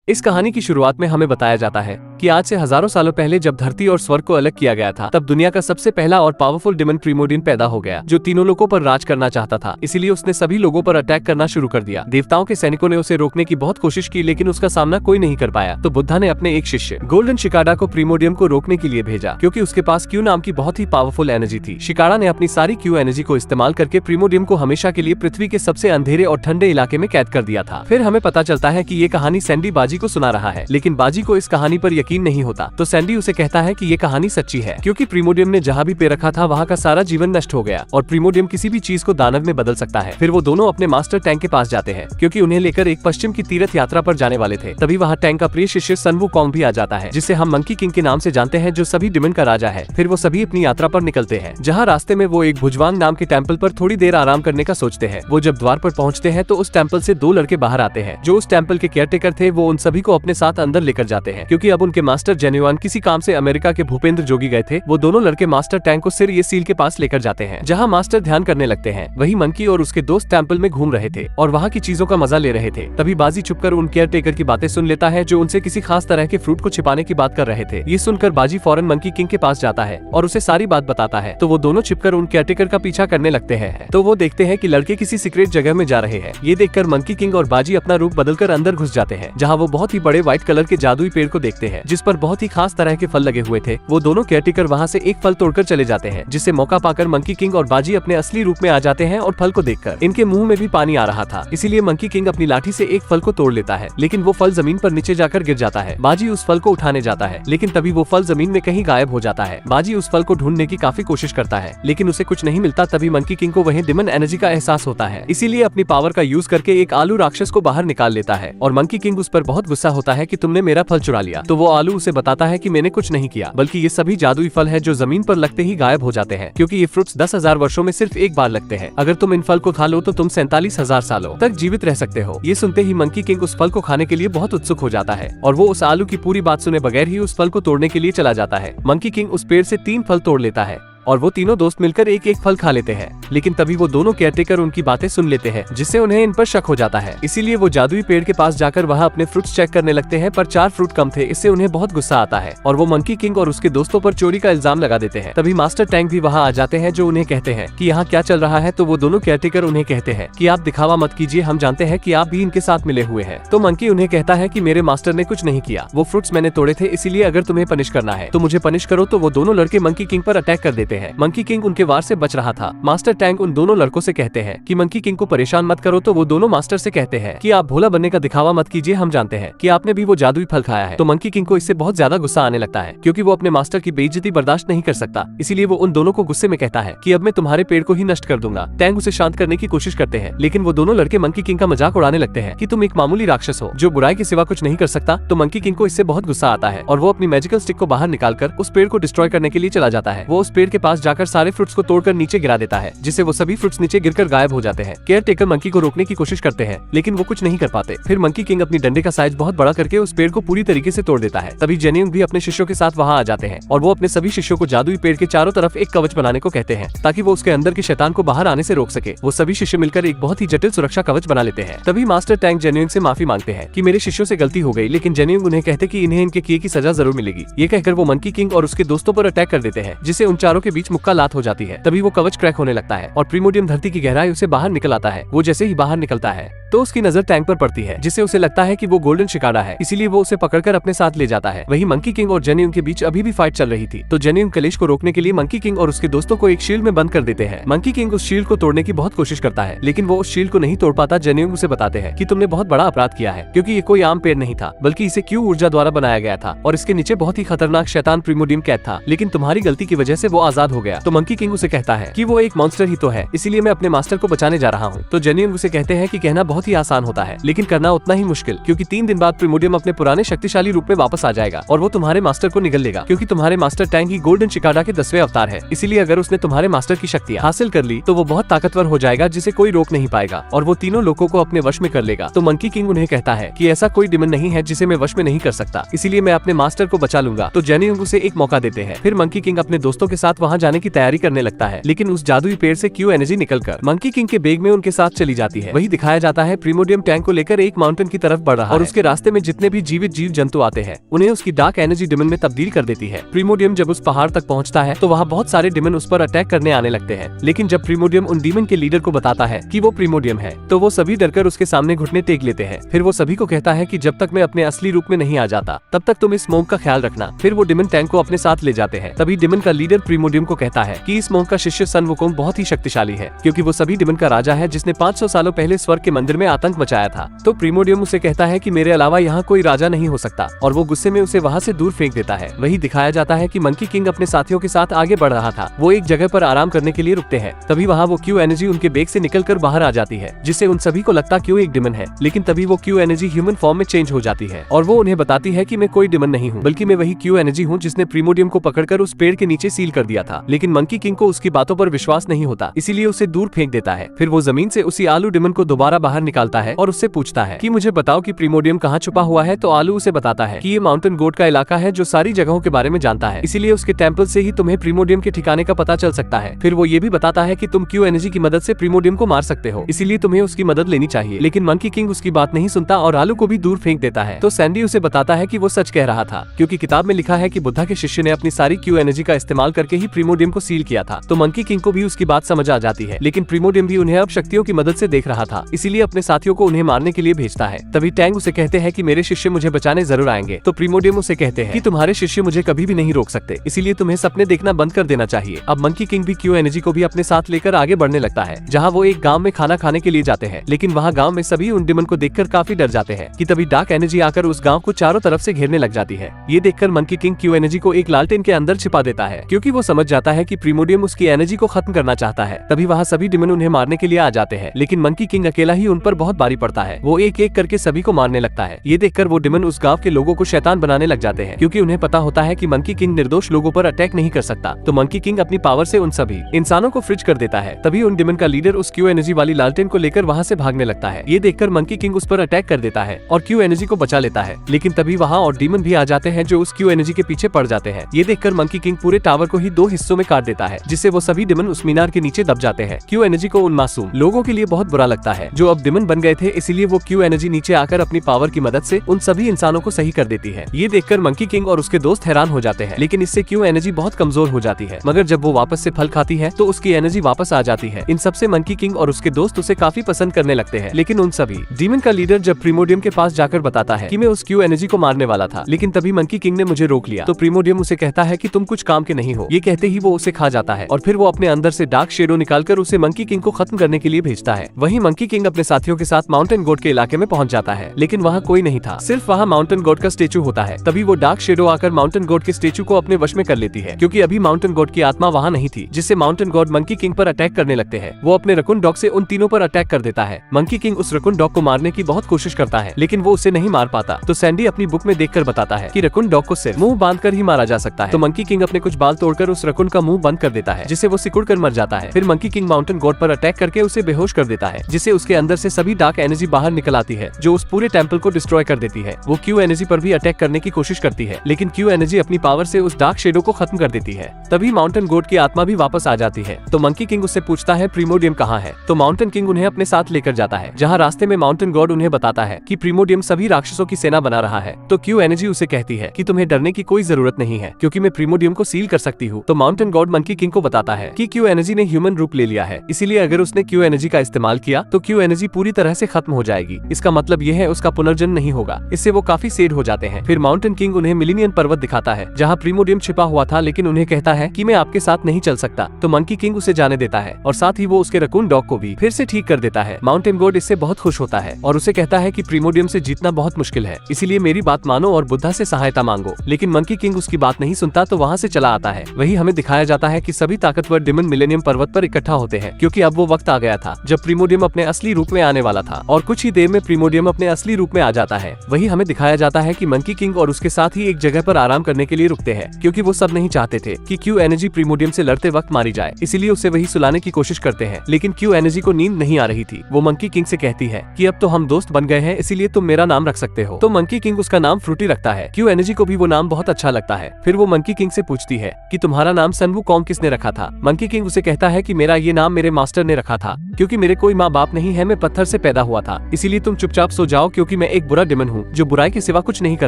इस कहानी की शुरुआत में हमें बताया जाता है कि आज से हजारों सालों पहले जब धरती और स्वर्ग को अलग किया गया था, तब दुनिया का सबसे पहला और पावरफुल डिमन प्रीमोडियन पैदा हो गया, जो तीनों लोगों पर राज करना चाहता था। इसीलिए उसने सभी लोगों पर अटैक करना शुरू कर दिया। देवताओं के सैनिकों ने उसे रोकने की बहुत कोशिश की, लेकिन उसका सामना कोई नहीं कर पाया। तो बुद्धा ने अपने एक शिष्य गोल्डन शिकारा को प्रीमोडियम को रोकने के लिए भेजा, क्योंकि उसके पास क्यू नाम की बहुत ही पावरफुल एनर्जी थी। शिकारा ने अपनी सारी क्यू एनर्जी को इस्तेमाल करके प्रीमोडियम को हमेशा के लिए पृथ्वी के सबसे अंधेरे और ठंडे इलाके में कैद कर दिया था। फिर हमें पता चलता है कि ये कहानी सैंडी बाजी को सुना रहा है, लेकिन बाजी को इस कहानी पर यकीन नहीं होता। तो सैंडी उसे कहता है कि ये कहानी सच्ची है, क्योंकि प्रीमोडियम ने जहाँ भी पैर रखा था वहाँ का सारा जीवन नष्ट हो गया और प्रीमोडियम किसी भी चीज को दानव में बदल सकता है। फिर वो दोनों अपने मास्टर टैंक के पास जाते हैं, क्योंकि उन्हें लेकर एक पश्चिम की तीर्थ यात्रा पर जाने वाले थे। तभी वहाँ टैंक का प्रिय शिष्य सन वुकोंग भी आ जाता है, जिसे हम मंकी किंग के नाम से जानते हैं, जो सभी डिमन का राजा है। फिर वो सभी अपनी यात्रा पर निकलते हैं, जहाँ रास्ते में वो एक भुजवांग नाम के टेम्पल पर थोड़ी देर आराम करने का सोचते हैं। वो जब द्वार पर पहुँचते हैं तो उस टेम्पल से दो लड़के बाहर आते हैं, जो उस टेम्पल के केयरटेकर थे। वो उन सभी को अपने साथ अंदर लेकर जाते हैं, क्योंकि अब उनके मास्टर जेन्युआन किसी काम से अमेरिका के भूपेंद्र जोगी गए थे। वो दोनों लड़के मास्टर टैंक को सिर ये सील के पास लेकर जाते हैं, जहाँ मास्टर ध्यान करने लगते हैं। वही मंकी और उसके दोस्त टेम्पल में घूम रहे थे और वहाँ की चीजों का मजा ले रहे थे। तभी बाजी छुपकर उन केयरटेकर की बातें सुन लेता है, जो उनसे किसी खास तरह के फ्रूट को छिपाने की बात कर रहे थे। ये सुनकर बाजी फौरन मंकी किंग के पास जाता है और उसे सारी बात बताता है। तो वो दोनों छिपकर उन केयरटेकर का पीछा करने लगते हैं। तो वो देखते हैं कि लड़के किसी सीक्रेट जगह में जा रहे हैं। ये देखकर मंकी किंग और बाजी अपना रूप बदलकर अंदर घुस जाते हैं, जहाँ वो बहुत ही बड़े व्हाइट कलर के जादुई पेड़ को देखते हैं, जिस पर बहुत ही खास तरह के फल लगे हुए थे। वो दोनों केयरटेकर वहाँ से एक फल तोड़कर चले जाते हैं, जिससे मौका पाकर मंकी किंग और बाजी अपने असली रूप में आ जाते हैं। और फल को देखकर इनके मुंह में भी पानी आ रहा था, इसीलिए मंकी किंग अपनी लाठी से एक फल को तोड़ लेता है, लेकिन वो फल जमीन पर नीचे जाकर गिर जाता है। बाजी उस फल को उठाने जाता है, लेकिन तभी वो फल जमीन में कहीं गायब हो जाता है। बाजी उस फल को ढूंढने की काफी कोशिश करता है, लेकिन उसे कुछ नहीं मिलता। तभी मंकी किंग को वहीं डिमन एनर्जी का एहसास होता है, इसीलिए अपनी पावर का यूज करके एक आलू राक्षस को बाहर निकाल लेता है। और मंकी किंग उस पर बहुत गुस्सा होता है कि तुमने मेरा फल चुरा लिया। तो वो आलू उसे बताता है कि मैंने कुछ नहीं किया, बल्कि ये सभी जादुई फल है जो जमीन पर लगते ही गायब हो जाते हैं, क्योंकि ये फ्रूट्स 10,000 वर्षों में सिर्फ एक बार लगते हैं। अगर तुम इन फल को खा लो तो तुम 47,000 सालों तक जीवित रह सकते हो। ये सुनते ही मंकी किंग उस फल को खाने के लिए बहुत उत्सुक हो जाता है, और वो उस आलू की पूरी बात सुने बगैर ही उस फल को तोड़ने के लिए चला जाता है। मंकी किंग उस पेड़ से 3 फल तोड़ लेता है और वो तीनों दोस्त मिलकर एक एक फल खा लेते हैं। लेकिन तभी वो दोनों केयरटेकर उनकी बातें सुन लेते हैं, जिससे उन्हें इन पर शक हो जाता है। इसीलिए वो जादुई पेड़ के पास जाकर वहाँ अपने फ्रूट्स चेक करने लगते हैं, पर 4 फ्रूट कम थे। इससे उन्हें बहुत गुस्सा आता है और वो मंकी किंग और उसके दोस्तों पर चोरी का इल्जाम लगा देते हैं। तभी मास्टर टैंक भी वहाँ आ जाते हैं, जो उन्हें कहते हैं कि यहाँ क्या चल रहा है। तो वो दोनों केयरटेकर उन्हें कहते हैं कि आप दिखावा मत कीजिए, हम जानते हैं कि आप भी इनके साथ मिले हुए हैं। तो मंकी उन्हें कहता है कि मेरे मास्टर ने कुछ नहीं किया, वो फ्रूट्स मैंने तोड़े थे, इसीलिए अगर तुम्हें पनिश करना है तो मुझे पनिश करो। तो वो दोनों लड़के मंकी किंग पर अटैक कर देते हैं। मंकी किंग उनके वार से बच रहा था। मास्टर टैंक उन दोनों लड़कों से कहते हैं कि मंकी किंग को परेशान मत करो। तो वो दोनों मास्टर से कहते हैं कि आप भोला बनने का दिखावा मत कीजिए, हम जानते हैं कि आपने भी वो जादुई फल खाया है। तो मंकी किंग को इससे बहुत ज्यादा गुस्सा आने लगता है, क्योंकि वो अपने मास्टर की बेइज्जती बर्दाश्त नहीं कर सकता। इसीलिए वो उन दोनों को गुस्से में कहता है कि अब मैं तुम्हारे पेड़ को ही नष्ट कर दूंगा। टैंक उसे शांत करने की कोशिश करते हैं, लेकिन वो दोनों लड़के मंकी किंग का मजाक उड़ाने लगते हैं कि तुम एक मामूली राक्षस हो जो बुराई के सिवा कुछ नहीं कर सकता। तो मंकी किंग को इससे बहुत गुस्सा आता है और वो अपनी मैजिकल स्टिक को बाहर निकालकर उस पेड़ को डिस्ट्रॉय करने के लिए चला जाता है। वो उस पेड़ के पास जाकर सारे फ्रूट्स को तोड़कर नीचे गिरा देता है, जिससे वो सभी फ्रूट्स नीचे गिरकर गायब हो जाते हैं। केयरटेकर मंकी को रोकने की कोशिश करते हैं, लेकिन वो कुछ नहीं कर पाते। फिर मंकी किंग अपनी डंडे का साइज बहुत बड़ा करके उस पेड़ को पूरी तरीके से तोड़ देता है। तभी जेन्युइन भी अपने शिष्यों के साथ वहाँ आ जाते हैं और वो अपने सभी शिष्यों को जादुई पेड़ के चारों तरफ एक कवच बनाने को कहते हैं, ताकि वो उसके अंदर के शैतान को बाहर आने से रोक सके। वो सभी शिष्य मिलकर एक बहुत ही जटिल सुरक्षा कवच बना लेते हैं। तभी मास्टर टैंक जेन्युइन से माफी मांगते हैं कि मेरे शिष्यों से गलती हो गई, लेकिन जेन्युइन उन्हें कहते कि इन्हें इनके किए की सजा जरूर मिलेगी। ये कहकर वो मंकी किंग और उसके दोस्तों पर अटैक कर देते हैं, जिससे उन चारों के बीच मुक्का लात हो जाती है। तभी वो कवच क्रैक होने लगता है और प्रीमोडियम धरती की गहराई उसे बाहर निकल आता है। वो जैसे ही बाहर निकलता है तो उसकी नजर टैंक पर पड़ती है, जिससे उसे लगता है कि वो गोल्डन शिकारा है, इसीलिए वो उसे पकड़कर अपने साथ ले जाता है। वही मंकी किंग और जेन्युइन के बीच अभी भी फाइट चल रही थी। तो जेन्युइन कलेश को रोकने के लिए मंकी किंग और उसके दोस्तों को एक शील्ड में बंद कर देते हैं। मंकी किंग उस शील्ड को तोड़ने की बहुत कोशिश करता है, लेकिन वो उस शील्ड को नहीं तोड़ पाता। जेन्युइन उसे बताते हैं कि तुमने बहुत बड़ा अपराध किया है, क्योंकि ये कोई आम पेड़ नहीं था, बल्कि इसे क्यू ऊर्जा द्वारा बनाया गया था और इसके नीचे बहुत ही खतरनाक शैतान प्रीमोडियम कैद था, लेकिन तुम्हारी गलती की वजह से वो आजाद हो गया। तो मंकी किंग उसे कहता है कि वो एक मॉन्स्टर ही तो है, इसीलिए मैं अपने मास्टर को बचाने जा रहा हूँ। तो जेन्युइन उसे कहते हैं कि कहना बहुत ही आसान होता है, लेकिन करना उतना ही मुश्किल, क्योंकि 3 दिन बाद प्रीमोडियम अपने पुराने शक्तिशाली रूप में वापस आ जाएगा और वो तुम्हारे मास्टर को निगल लेगा, क्योंकि तुम्हारे मास्टर टैंक ही गोल्डन शिकारा के 10वें अवतार है। इसीलिए अगर उसने तुम्हारे मास्टर की शक्तियां हासिल कर ली तो वो बहुत ताकतवर हो जाएगा, जिसे कोई रोक नहीं पाएगा और वो तीनों लोगों को अपने वश में कर लेगा। तो मंकी किंग उन्हें कहता है कि ऐसा कोई डिमन नहीं है जिसे मैं वश में नहीं कर सकता, इसीलिए मैं अपने मास्टर को बचा लूंगा। तो जेन्युइन उसे एक मौका देते हैं। फिर मंकी किंग अपने दोस्तों के साथ वहाँ वहाँ जाने की तैयारी करने लगता है, लेकिन उस जादुई पेड़ से क्यू एनर्जी निकलकर मंकी किंग के बैग में उनके साथ चली जाती है। वही दिखाया जाता है प्रीमोडियम टैंक को लेकर एक माउंटेन की तरफ बढ़ रहा है और उसके रास्ते में जितने भी जीवित जीव जंतु आते हैं उन्हें उसकी डार्क एनर्जी डिमन में तब्दील कर देती है। प्रीमोडियम जब उस पहाड़ तक पहुंचता है तो वहाँ बहुत सारे डिमन उस पर अटैक करने आने लगते हैं, लेकिन जब प्रीमोडियम उन डीमन के लीडर को बताता है कि वो प्रीमोडियम है तो वो सभी डरकर उसके सामने घुटने टेक लेते हैं। फिर वो सभी को कहता है कि जब तक मैं अपने असली रूप में नहीं आ जाता तब तक तुम इस स्मोक का ख्याल रखना। फिर वो डिमन टैंक को अपने साथ ले जाते हैं। तभी डिमन का लीडर प्रीमोडियम को कहता है कि इस स्मोक का शिष्य सन वुकोंग बहुत ही शक्तिशाली है, क्योंकि वो सभी डिमन का राजा है जिसने 500 सालों पहले स्वर्ग के मंदिर में आतंक मचाया था। तो प्रीमोडियम उसे कहता है कि मेरे अलावा यहाँ कोई राजा नहीं हो सकता और वो गुस्से में उसे वहाँ से दूर फेंक देता है। वही दिखाया जाता है कि मंकी किंग अपने साथियों के साथ आगे बढ़ रहा था। वो एक जगह पर आराम करने के लिए रुकते हैं। तभी वहाँ वो क्यू एनर्जी उनके बैग से निकलकर बाहर आ जाती है, जिससे उन सभी को लगता क्यू एक डिमन है। लेकिन तभी वो क्यू एनर्जी ह्यूमन फॉर्म में चेंज हो जाती है और वो उन्हें बताती है कि मैं कोई डिमन नहीं हूँ, बल्कि मैं वही क्यू एनर्जी हूँ जिसने प्रीमोडियम को पकड़कर उस पेड़ के नीचे सील कर दिया था। लेकिन मंकी किंग को उसकी बातों पर विश्वास नहीं होता, इसीलिए उसे दूर फेंक देता है। फिर वो जमीन से उसी आलू डिमन को दोबारा बाहर निकालता है और उससे पूछता है कि मुझे बताओ कि प्रीमोडियम कहाँ छुपा हुआ है। तो आलू उसे बताता है कि ये माउंटेन गोड का इलाका है जो सारी जगहों के बारे में जानता है, इसीलिए उसके टेम्पल से ही तुम्हें प्रीमोडियम के ठिकाने का पता चल सकता है। फिर वो ये भी बताता है कि तुम क्यू एनर्जी की मदद से प्रीमोडियम को मार सकते हो, इसीलिए तुम्हें उसकी मदद लेनी चाहिए। लेकिन मंकी किंग उसकी बात नहीं सुनता और आलू को भी दूर फेंक देता है। तो सैंडी उसे बताता है कि वो सच कह रहा था, क्योंकि किताब में लिखा है कि बुद्धा के शिष्य ने अपनी सारी क्यू एनर्जी का इस्तेमाल करके ही प्रीमोडियम को सील किया था। तो मंकी किंग को भी उसकी बात समझ आ जाती है, लेकिन प्रीमोडियम भी उन्हें अब शक्तियों की मदद से देख रहा था, इसीलिए अपने साथियों को उन्हें मारने के लिए भेजता है। तभी टैंग उसे कहते हैं कि मेरे शिष्य मुझे बचाने जरूर आएंगे। तो प्रीमोडियम उसे कहते हैं कि तुम्हारे शिष्य मुझे कभी भी नहीं रोक सकते, इसीलिए तुम्हें सपने देखना बंद कर देना चाहिए। अब मंकी किंग भी क्यू एनर्जी को भी अपने साथ लेकर आगे बढ़ने लगता है, जहाँ वो एक गाँव में खाना खाने के लिए जाते हैं। लेकिन वहाँ गाँव में सभी उन डिमन को देखकर काफी डर जाते हैं कि तभी डार्क एनर्जी आकर उस गाँव को चारों तरफ से घेरने लग जाती है। ये देखकर मंकी किंग क्यू एनर्जी को एक लालटेन के अंदर छिपा देता है, क्योंकि वो समझ जाता है कि प्रीमोडियम उसकी एनर्जी को खत्म करना चाहता है। तभी वहाँ सभी डिमन उन्हें मारने के लिए आ जाते हैं, लेकिन मंकी किंग अकेला ही उन पर बहुत भारी पड़ता है। वो एक एक करके सभी को मारने लगता है। ये देखकर वो डिमन उस गाँव के लोगों को शैतान बनाने लग जाते हैं, क्योंकि उन्हें पता होता है कि मंकी किंग निर्दोष लोगों पर अटैक नहीं कर सकता। तो मंकी किंग अपनी पावर से उन सभी इंसानों को फ्रिज कर देता है। तभी उन डिमन का लीडर उस क्यू एनर्जी वाली लालटेन को लेकर वहाँ से भागने लगता है। ये देखकर मंकी किंग उस पर अटैक कर देता है और क्यू एनर्जी को बचा लेता है। लेकिन तभी वहाँ और डीमन भी आ जाते हैं जो उस क्यू एनर्जी के पीछे पड़ जाते हैं। ये देखकर मंकी किंग पूरे टावर को ही 2 हिस्सों में काट देता है, जिससे वो सभी डिमन उस मीनार के नीचे दब जाते हैं। क्यू एनर्जी को उन मासूम लोगों के लिए बहुत बुरा लगता है जो अब डिमन बन गए थे, इसीलिए वो क्यू एनर्जी नीचे आकर अपनी पावर की मदद से उन सभी इंसानों को सही कर देती है। ये देखकर मंकी किंग और उसके दोस्त हैरान हो जाते हैं, लेकिन इससे क्यू एनर्जी बहुत कमजोर हो जाती है। मगर जब वो वापस से फल खाती है तो उसकी एनर्जी वापस आ जाती है। इन सबसे मंकी किंग और उसके दोस्त उसे काफी पसंद करने लगते हैं। लेकिन उन सभी डीमन का लीडर जब प्रीमोडियम के पास जाकर बताता है कि मैं उस क्यू एनर्जी को मारने वाला था, लेकिन तभी मंकी किंग ने मुझे रोक लिया। तो प्रीमोडियम उसे कहता है कि तुम कुछ काम के नहीं हो। ये कहते ही वो उसे खा जाता है और फिर वो अपने अंदर से डार्क शेडो निकालकर उसे मंकी किंग को खत्म करने के लिए भेजता है। वहीं मंकी किंग अपने साथियों के साथ माउंटेन गोड के इलाके में पहुंच जाता है, लेकिन वहाँ कोई नहीं था, सिर्फ वहाँ माउंटेन गोड का स्टेचू होता है। तभी वो डार्क शेडो आकर माउंटेन गोड के स्टेचू को अपने वश में कर लेती है, क्योंकि अभी माउंटेन गोड की आत्मा वहाँ नहीं थी, जिससे माउंटेन गॉड मंकी किंग पर अटैक करने लगते हैं। वो अपने रकुन डॉग से उन तीनों पर अटैक कर देता है। मंकी किंग उस रकुन डॉग को मारने की बहुत कोशिश करता है, लेकिन वो उसे नहीं मार पाता। तो सैंडी अपनी बुक में देखकर बताता है कि रकुन डॉग को सिर्फ मुंह बांधकर ही मारा जा सकता है। तो मंकी किंग अपने कुछ बाल तोड़कर उस रकुन का मुंह बंद कर देता है, जिससे वो सिकुड़ कर मर जाता है। फिर मंकी किंग माउंटेन गॉड पर अटैक करके उसे बेहोश कर देता है, जिससे उसके अंदर से सभी डार्क एनर्जी बाहर निकल आती है, जो उस पूरे टेम्पल को डिस्ट्रॉय कर देती है। वो क्यू एनर्जी पर भी अटैक करने की कोशिश करती है, लेकिन क्यू एनर्जी अपनी पावर से उस डार्क शेडो को खत्म कर देती है। तभी माउंटेन गॉड की आत्मा भी वापस आ जाती है। तो मंकी किंग उससे पूछता है प्रीमोडियम कहाँ है। तो माउंटेन किंग उन्हें अपने साथ लेकर जाता है, जहाँ रास्ते में माउंटेन गॉड उन्हें बताता है कि प्रीमोडियम सभी राक्षसों की सेना बना रहा है। तो क्यू एनर्जी उसे कहती है कि तुम्हें डरने की कोई जरूरत नहीं है, क्योंकि मैं प्रीमोडियम को सील कर सकती हूँ। तो माउंटेन गॉड मंकी किंग को बताता है कि क्यू एनर्जी ने ह्यूमन रूप ले लिया है, इसीलिए अगर उसने क्यू एनर्जी का इस्तेमाल किया तो क्यू एनर्जी पूरी तरह से खत्म हो जाएगी। इसका मतलब यह है उसका पुनर्जन्म नहीं होगा। इससे वो काफी सैड हो जाते हैं। फिर माउंटेन किंग उन्हें मिलीनियन पर्वत दिखाता है, जहाँ प्रीमोडियम छिपा हुआ था, लेकिन उन्हें कहता है कि मैं आपके साथ नहीं चल सकता। तो मंकी किंग उसे जाने देता है और साथ ही वो उसके रकून डॉग को भी फिर से ठीक कर देता है। माउंटेन गॉड इससे बहुत खुश होता है और उसे कहता है कि प्रीमोडियम से जीतना बहुत मुश्किल है, इसीलिए मेरी बात मानो और बुद्धा से सहायता मांगो। लेकिन मंकी किंग उसकी बात नहीं सुनता, तो वहाँ से चला आता है। वही हमें दिखाया जाता है कि सभी ताकतवर डिमन मिलेनियम पर्वत पर इकट्ठा होते हैं, क्योंकि अब वो वक्त आ गया था जब प्रीमोडियम अपने असली रूप में आने वाला था, और कुछ ही देर में प्रीमोडियम अपने असली रूप में आ जाता है। वही हमें दिखाया जाता है कि मंकी किंग और उसके साथ ही एक जगह पर आराम करने के लिए रुकते हैं, क्योंकि वो सब नहीं चाहते थे कि क्यू एनर्जी प्रीमोडियम से लड़ते वक्त मारी जाए, इसीलिए उसे वही सुलाने की कोशिश करते हैं। लेकिन क्यू एनर्जी को नींद नहीं आ रही थी। वो मंकी किंग से कहती है कि अब तो हम दोस्त बन गए हैं, इसीलिए तुम मेरा नाम रख सकते हो। तो मंकी किंग उसका नाम फ्रूटी रखता है। क्यू एनर्जी को भी वो नाम बहुत अच्छा लगता है। फिर वो मंकी किंग से पूछती है कि तुम्हारा नाम सन वुकोंग किसने रखा था? मंकी किंग उसे कहता है कि मेरा ये नाम मेरे मास्टर ने रखा था, क्योंकि मेरे कोई माँ बाप नहीं है, मैं पत्थर से पैदा हुआ था, इसीलिए तुम चुपचाप सो जाओ, क्योंकि मैं एक बुरा डिमन हूँ जो बुराई के सिवा कुछ नहीं कर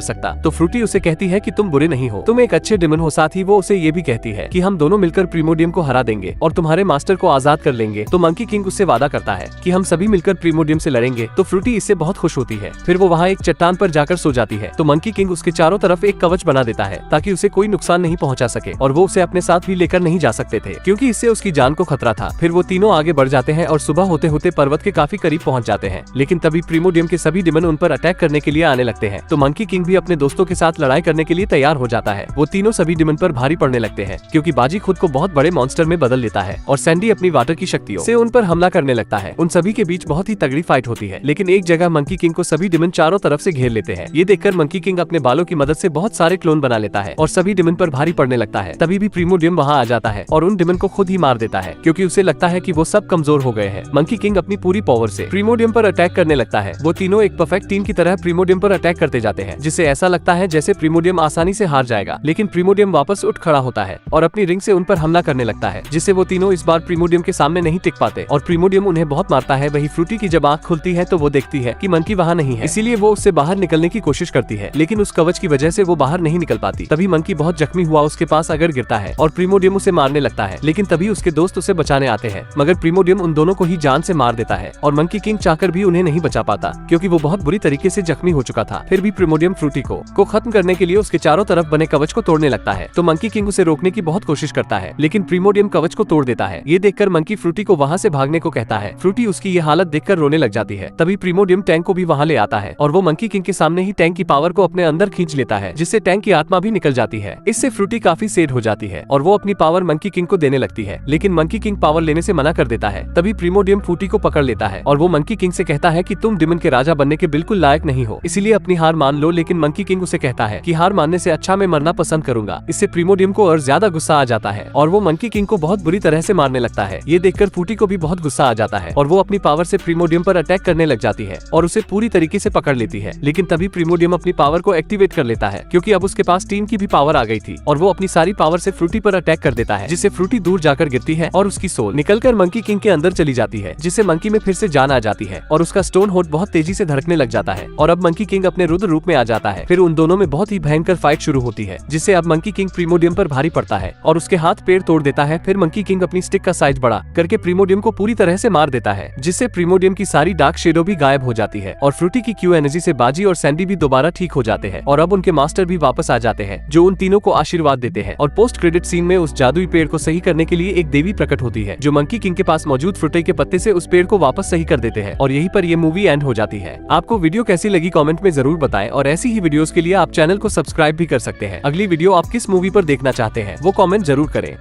सकता। तो फ्रूटी उसे कहती है कि तुम बुरे नहीं हो, तुम एक अच्छे डिमन हो। साथ ही वो उसे ये भी कहती है कि हम दोनों मिलकर प्रीमोडियम को हरा देंगे और तुम्हारे मास्टर को आजाद कर लेंगे। तो मंकी किंग उससे वादा करता है कि हम सभी मिलकर प्रीमोडियम से लड़ेंगे। तो फ्रूटी इससे बहुत खुश होती है। फिर वो वहाँ एक चट्टान पर जाकर सो जाती है। तो मंकी किंग उसके चारों तरफ एक कवच बना देता है ताकि उसे कोई नुकसान नहीं पहुंचा सके, और वो उसे अपने साथ भी लेकर नहीं जा सकते थे क्योंकि इससे उसकी जान को खतरा था। फिर वो तीनों आगे बढ़ जाते हैं और सुबह होते होते पर्वत के काफी करीब पहुंच जाते हैं। लेकिन तभी प्रीमोडियम के सभी डिमन उन पर अटैक करने के लिए आने लगते हैं। तो मंकी किंग भी अपने दोस्तों के साथ लड़ाई करने के लिए तैयार हो जाता है। वो तीनों सभी डिमन पर भारी पड़ने लगते हैं क्योंकि बाजी खुद को बहुत बड़े मॉन्स्टर में बदल लेता है और सैंडी अपनी वाटर की शक्तियों से उन पर हमला करने लगता है। उन सभी के बीच बहुत ही तगड़ी फाइट होती है, लेकिन एक जगह मंकी किंग को सभी डिमन चारों तरफ से घेर लेते हैं। ये देखकर मंकी किंग अपने बालों की मदद से बहुत सारे क्लोन बना लेता है और सभी डिमन पर भारी पड़ने लगता है। तभी भी प्रीमोडियम वहाँ आ जाता है और उन डिमन को खुद ही मार देता है क्योंकि उसे लगता है कि वो सब कमजोर हो गए हैं। मंकी किंग अपनी पूरी पावर से प्रीमोडियम पर अटैक करने लगता है। वो तीनों एक परफेक्ट टीम की तरह प्रीमोडियम पर अटैक करते जाते हैं, जिससे ऐसा लगता है जैसे प्रीमोडियम आसानी से हार जाएगा। लेकिन प्रीमोडियम वापस उठ खड़ा होता है और अपनी रिंग से उन पर हमला करने लगता है, जिससे वो तीनों इस बार प्रीमोडियम के सामने नहीं टिक पाते और प्रीमोडियम उन्हें बहुत मारता है। वही फ्रूटी की जब आंख खुलती है तो वो देखती है कि मंकी वहाँ नहीं है, इसीलिए वो उससे बाहर निकलने की कोशिश करती है, लेकिन उस कवच की वजह से वो बाहर नहीं निकल पाती। तभी मंकी बहुत जख्मी हुआ उसके पास अगर गिरता है और प्रीमोडियम उसे मारने लगता है, लेकिन तभी उसके दोस्त उसे बचाने आते हैं, मगर प्रीमोडियम उन दोनों को ही जान से मार देता है और मंकी किंग चाहकर भी उन्हें नहीं बचा पाता क्योंकि वो बहुत बुरी तरीके से जख्मी हो चुका था। फिर भी प्रीमोडियम फ्रूटी को खत्म करने के लिए उसके चारों तरफ बने कवच को तोड़ने लगता है। तो मंकी किंग उसे रोकने की बहुत कोशिश करता है, लेकिन प्रीमोडियम कवच को तोड़ देता है। ये देखकर मंकी फ्रूटी को वहाँ से भागने को कहता है। फ्रूटी उसकी ये हालत देखकर रोने लग जाती है। तभी प्रीमोडियम टैंक को भी वहाँ ले आता है और वो मंकी किंग के सामने ही टैंक की पावर को अपने अंदर खींच लेता है, जिससे टैंक की आत्मा भी निकल जाती है। इससे फ्रूटी काफी सैड हो जाती है और वो अपनी पावर मंकी किंग को देने लगती है, लेकिन मंकी किंग पावर लेने से मना कर देता है। तभी प्रीमोडियम फ्रूटी को पकड़ लेता है और वो मंकी किंग से कहता है कि तुम डिमन के राजा बनने के बिल्कुल लायक नहीं हो, इसीलिए अपनी हार मान लो। लेकिन मंकी किंग उसे कहता है कि हार मानने से अच्छा मैं मरना पसंद करूंगा। इससे प्रीमोडियम को और ज्यादा गुस्सा आ जाता है और वो मंकी किंग को बहुत बुरी तरह से मारने लगता है। ये देखकर फ्रूटी को भी बहुत गुस्सा आ जाता है और वो अपनी पावर से प्रीमोडियम पर अटैक करने लग जाती है और उसे पूरी तरीके से पकड़ लेती है। लेकिन तभी प्रीमोडियम अपनी पावर को एक्टिवेट कर लेता है क्योंकि अब उसके पास टीम की भी पावर आ गई थी और वो अपनी सारी पावर से फ्रूटी पर अटैक कर देता है, जिससे फ्रूटी दूर जाकर गिरती है और उसकी सोल निकलकर मंकी किंग के अंदर चली जाती है, जिससे मंकी में फिर से जान आ जाती है और उसका स्टोन होट बहुत तेजी से धड़कने लग जाता है और अब मंकी किंग अपने रुद्र रूप में आ जाता है। फिर उन दोनों में बहुत ही भयंकर फाइट शुरू होती है, जिससे अब मंकी किंग प्रीमोडियम पर भारी पड़ता है और उसके हाथ पैर तोड़ देता है। फिर मंकी किंग अपनी स्टिक का साइज बड़ा करके प्रीमोडियम को पूरी तरह से मार देता है, जिससे प्रीमोडियम की सारी डार्क शेडो भी गायब हो जाती है और फ्रूटी की क्यू एनर्जी से बाजी और सैंडी भी दोबारा ठीक हो जाते हैं और अब उनके मास्टर भी वापस आ जाते हैं, जो उन तीनों को आशीर्वाद देते हैं। और पोस्ट क्रेडिट सीन में उस जादुई पेड़ को सही करने के लिए एक देवी प्रकट होती है, जो मंकी किंग के पास मौजूद फ्रूटी के पत्ते से उस पेड़ को वापस सही कर देते हैं और यहीं पर ये मूवी एंड हो जाती है। आपको वीडियो कैसी लगी कमेंट में जरूर बताएं और ऐसी ही वीडियोस के लिए आप चैनल को सब्सक्राइब भी कर सकते हैं। अगली वीडियो आप किस मूवी पर देखना चाहते हैं वो कमेंट जरूर करें।